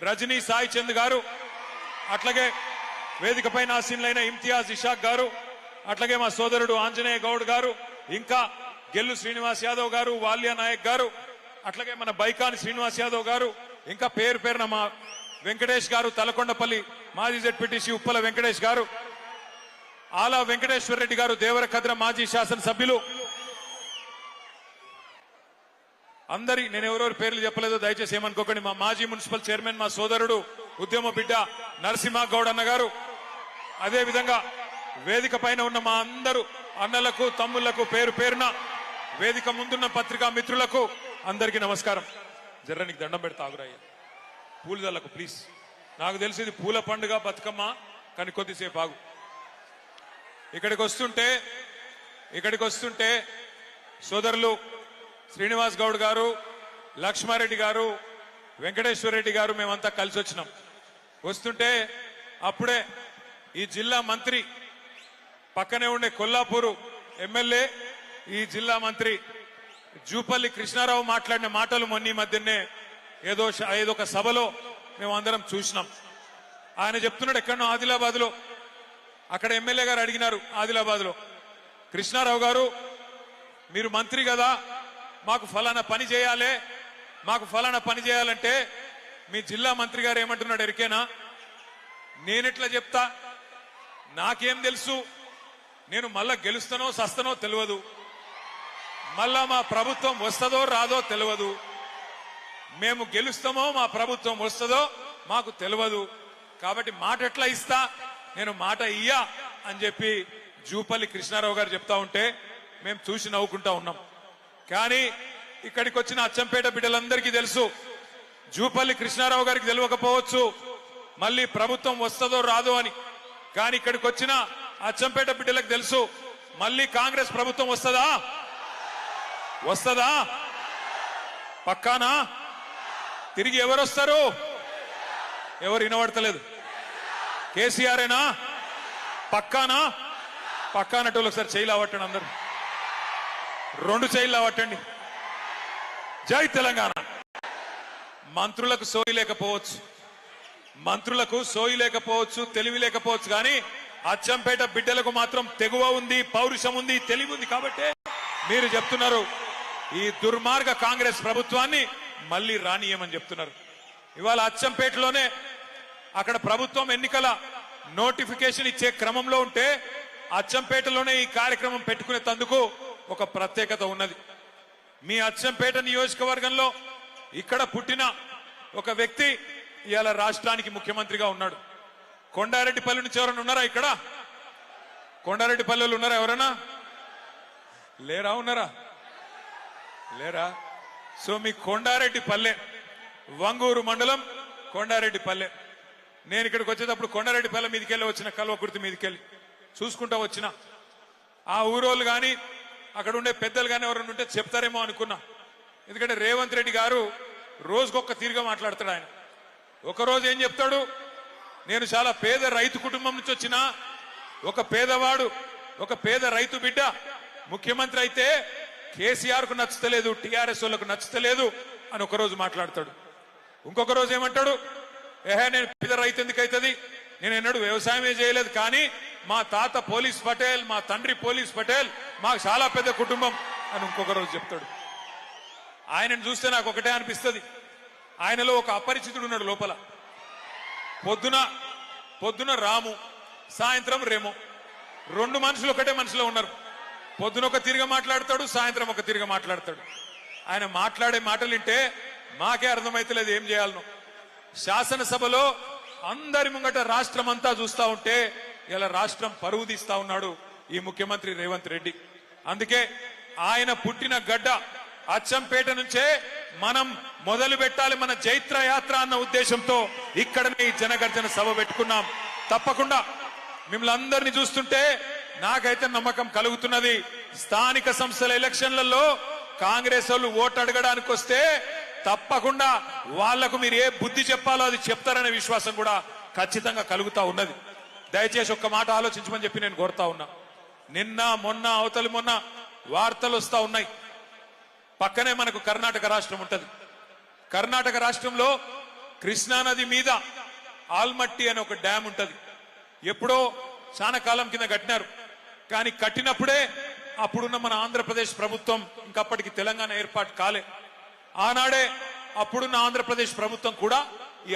రజనీ సాయి చంద్ గారు, అట్లాగే వేదిక పైన ఆసీనులైన ఇమ్తియాజ్ ఇషాక్ గారు, అట్లాగే మా సోదరుడు ఆంజనేయ గౌడ్ గారు, ఇంకా గెల్లు శ్రీనివాస్ యాదవ్ గారు, వాల్యా నాయక్ గారు, అట్లాగే మన బైకాని శ్రీనివాస్ యాదవ్ గారు, ఇంకా పేరు పేరున మా వెంకటేష్ గారు, తలకొండపల్లి మాజీ జెడ్పీటీసీ ఉప్పల వెంకటేష్ గారు, ఆలా వెంకటేశ్వర రెడ్డి గారు, దేవరకద్ర మాజీ శాసనసభ్యులు, అందరి నేను ఎవరెవరి పేర్లు చెప్పలేదో దయచేసి ఏమనుకోకండి. మా మాజీ మున్సిపల్ చైర్మన్ మా సోదరుడు ఉద్యమ బిడ్డ నరసింహ గౌడ్ అన్న గారు, అదే విధంగా వేదిక పైన ఉన్న మా అందరూ అన్నలకు తమ్ముళ్లకు పేరు పేరున వేదిక ముందున్న పత్రికా మిత్రులకు అందరికీ నమస్కారం. జర్రనికి దండం పెడతా ఆగురయ్య, పూలు దల్లకు ప్లీజ్. నాకు తెలిసి ఇది పూల పండుగ బతుకమ్మ, కానీ కొద్దిసేపు ఆగు. ఇక్కడికి వస్తుంటే సోదరులు శ్రీనివాస్ గౌడ్ గారు, లక్ష్మారెడ్డి గారు, వెంకటేశ్వర రెడ్డి గారు మేమంతా కలిసి వచ్చినాం. వస్తుంటే అప్పుడే ఈ జిల్లా మంత్రి, పక్కనే ఉండే కొల్లాపూరు ఎమ్మెల్యే, ఈ జిల్లా మంత్రి జూపల్లి కృష్ణారావు మాట్లాడిన మాటలు మొన్న మధ్యనే ఏదో ఒక సభలో మేము అందరం చూసినాం. ఆయన చెప్తున్నాడు ఎక్కడో ఆదిలాబాద్ లో, అక్కడ ఎమ్మెల్యే గారు అడిగినారు ఆదిలాబాద్ లో, కృష్ణారావు గారు మీరు మంత్రి కదా, మాకు ఫలానా పని చేయాలంటే మీ జిల్లా మంత్రి గారు ఏమంటున్నాడు ఎరికేనా? నేనెట్లా చెప్తా, నాకేం తెలుసు, నేను మళ్ళా గెలుస్తానో సస్తానో తెలియదు, మళ్ళా మా ప్రభుత్వం వస్తుందో రాదో తెలియదు, మేము గెలుస్తామో మా ప్రభుత్వం వస్తుందో మాకు తెలియదు, కాబట్టి మాట ఎట్లా ఇస్తా, నేను మాట ఇయ్యా అని చెప్పి జూపల్లి కృష్ణారావు గారు చెప్తా ఉంటే మేము చూసి నవ్వుకుంటా ఉన్నాం. కానీ ఇక్కడికి వచ్చిన అచ్చంపేట బిడ్డలందరికీ తెలుసు, జూపల్లి కృష్ణారావు గారికి తెలియకపోవచ్చు మళ్ళీ ప్రభుత్వం వస్తుందో రాదో అని, కానీ ఇక్కడికి వచ్చిన అచ్చంపేట బిడ్డలకు తెలుసు మళ్ళీ కాంగ్రెస్ ప్రభుత్వం వస్తుందా పక్కానా? తిరిగి ఎవరు వస్తారు? ఎవరు వినబడతలేదు. కేసీఆర్ఏనా? పక్కానా? పక్కానట్టు ఒకసారి చేయిలు అవ్వట్టండి, అందరు 2 చేయిలు అవ్వట్టండి. జై తెలంగాణ. మంత్రులకు సోయి లేకపోవచ్చు, తెలివి లేకపోవచ్చు, కానీ అచ్చంపేట బిడ్డలకు మాత్రం తెగువ ఉంది, పౌరుషం ఉంది, తెలివి ఉంది. కాబట్టి మీరు చెప్తున్నారు ఈ దుర్మార్గ కాంగ్రెస్ ప్రభుత్వాన్ని మళ్ళీ రానియమని చెప్తున్నారు. ఇవాళ అచ్చంపేటలోనే అక్కడ ప్రభుత్వం ఎన్నికల నోటిఫికేషన్ ఇచ్చే క్రమంలో ఉంటే అచ్చంపేటలోనే ఈ కార్యక్రమం పెట్టుకునే తందుకు ఒక ప్రత్యేకత ఉన్నది. మీ అచ్చంపేట నియోజకవర్గంలో ఇక్కడ పుట్టిన ఒక వ్యక్తి ఇవాళ రాష్ట్రానికి ముఖ్యమంత్రిగా ఉన్నాడు. కొండారెడ్డిపల్లి నుంచి ఎవరైనా ఉన్నారా? ఇక్కడ కొండారెడ్డిపల్లెలు ఉన్నారా? ఎవరైనా లేరా? ఉన్నారా? లేరా? సో మీ కొండారెడ్డిపల్లె, వంగూరు మండలం కొండారెడ్డిపల్లె. నేను ఇక్కడికి వచ్చేటప్పుడు కొండారెడ్డిపల్లె మీదకెళ్ళి వచ్చిన, కల్వకుర్తి మీదకెళ్ళి చూసుకుంటా వచ్చిన. ఆ ఊరోళ్ళు కానీ అక్కడ ఉండే పెద్దలు కానీ ఎవరైనా ఉంటే చెప్తారేమో అనుకున్నా. ఎందుకంటే రేవంత్ రెడ్డి గారు రోజుకొక తీరుగా మాట్లాడతాడు. ఆయన ఒకరోజు ఏం చెప్తాడు, నేను చాలా పేద రైతు కుటుంబం నుంచి వచ్చిన ఒక పేదవాడు, ఒక పేద రైతు బిడ్డ ముఖ్యమంత్రి అయితే కేసీఆర్ కు నచ్చుతలేదు, టీఆర్ఎస్ వాళ్ళకు నచ్చుతలేదు అని ఒకరోజు మాట్లాడతాడు. ఇంకొక రోజు ఏమంటాడు, నేను పేద రైతు ఎందుకు అవుతుంది, నేను ఎన్నడూ వ్యవసాయమే చేయలేదు, కానీ మా తాత పోలీస్ పటేల్, మా తండ్రి పోలీస్ పటేల్, మాకు చాలా పెద్ద కుటుంబం అని ఇంకొక రోజు చెప్తాడు. ఆయనను చూస్తే నాకు ఒకటే అనిపిస్తుంది, ఆయనలో ఒక అపరిచితుడు ఉన్నాడు లోపల. పొద్దున రాము, సాయంత్రం రేమో, 2 మనుషులు ఒకటే మనిషిలో ఉన్నారు. పొద్దున ఒక తిరిగా మాట్లాడతాడు, సాయంత్రం ఒక తిరిగా మాట్లాడతాడు. ఆయన మాట్లాడే మాటలు వింటే మాకే అర్థమైతలేదు ఏం చేయాలనో. శాసనసభలో అందరి ముంగట రాష్ట్రం అంతా చూస్తా ఉంటే ఇలా రాష్ట్రం పరువు తీస్తా ఉన్నాడు ఈ ముఖ్యమంత్రి రేవంత్ రెడ్డి. అందుకే ఆయన పుట్టిన గడ్డ అచ్చంపేట నుంచే మనం మొదలు పెట్టాలి మన జైత్ర యాత్ర అన్న ఉద్దేశంతో ఇక్కడనే ఈ జనగర్జన సభ పెట్టుకున్నాం. తప్పకుండా మిమ్మల్ని అందరినీ చూస్తుంటే నాకైతే నమ్మకం కలుగుతున్నది, స్థానిక సంస్థల ఎలక్షన్లలో కాంగ్రెస్ వాళ్ళు ఓటు అడగడానికి వస్తే తప్పకుండా వాళ్లకు మీరు ఏ బుద్ధి చెప్పాలో అది చెప్తారనే విశ్వాసం కూడా ఖచ్చితంగా కలుగుతా ఉన్నది. దయచేసి ఒక్క మాట ఆలోచించమని చెప్పి నేను కోరుతా ఉన్నా. నిన్న మొన్న అవతలి మొన్న వార్తలు వస్తా ఉన్నాయి, పక్కనే మనకు కర్ణాటక రాష్ట్రం ఉంటది. కర్ణాటక రాష్ట్రంలో కృష్ణానది మీద ఆల్మట్టి అనే ఒక డ్యామ్ ఉంటది. ఎప్పుడో చాలా కాలం కింద కట్టినారు. కానీ కట్టినప్పుడే అప్పుడున్న మన ఆంధ్రప్రదేశ్ ప్రభుత్వం, ఇంకప్పటికి తెలంగాణ ఏర్పాటు కాలే, ఆనాడే అప్పుడున్న ఆంధ్రప్రదేశ్ ప్రభుత్వం కూడా ఈ